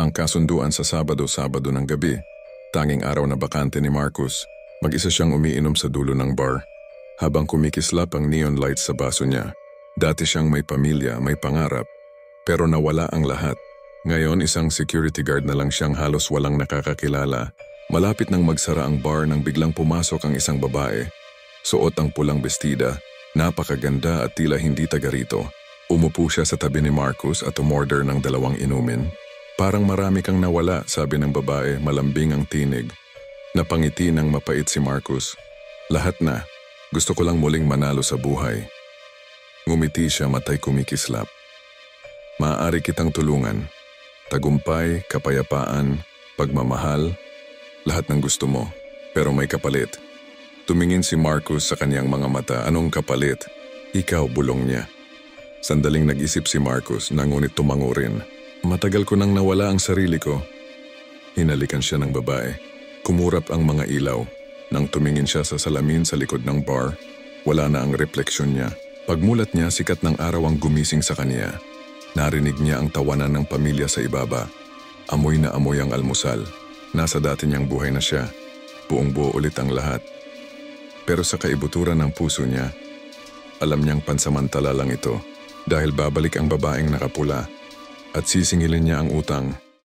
Walang kasunduan sa Sabado ng gabi. Tanging araw na bakante ni Marcus. Mag-isa siyang umiinom sa dulo ng bar. Habang kumikislap ang neon lights sa baso niya. Dati siyang may pamilya, may pangarap. Pero nawala ang lahat. Ngayon isang security guard na lang siyang halos walang nakakakilala. Malapit nang magsara ang bar nang biglang pumasok ang isang babae. Suot ang pulang bestida, napakaganda at tila hindi taga rito. Umupo siya sa tabi ni Marcus at umorder ng 2 inumin. Parang marami kang nawala, sabi ng babae, malambing ang tinig. Napangiti ng mapait si Marcus. Lahat na. Gusto ko lang muling manalo sa buhay. Ngumiti siya, matay kumikislap. Maaari kitang tulungan. Tagumpay, kapayapaan, pagmamahal, lahat ng gusto mo. Pero may kapalit. Tumingin si Marcus sa kanyang mga mata. Anong kapalit? Ikaw, bulong niya. Sandaling nag-isip si Marcus, ngunit tumango rin. Matagal ko nang nawala ang sarili ko. Hinalikan siya ng babae. Kumurap ang mga ilaw. Nang tumingin siya sa salamin sa likod ng bar, wala na ang refleksyon niya. Pagmulat niya, sikat ng araw ang gumising sa kanya. Narinig niya ang tawanan ng pamilya sa ibaba. Amoy na amoy ang almusal. Nasa dati niyang buhay na siya. Buong buo ulit ang lahat. Pero sa kaibuturan ng puso niya, alam niyang pansamantala lang ito dahil babalik ang babaeng nakapula at sisingilin niya ang utang.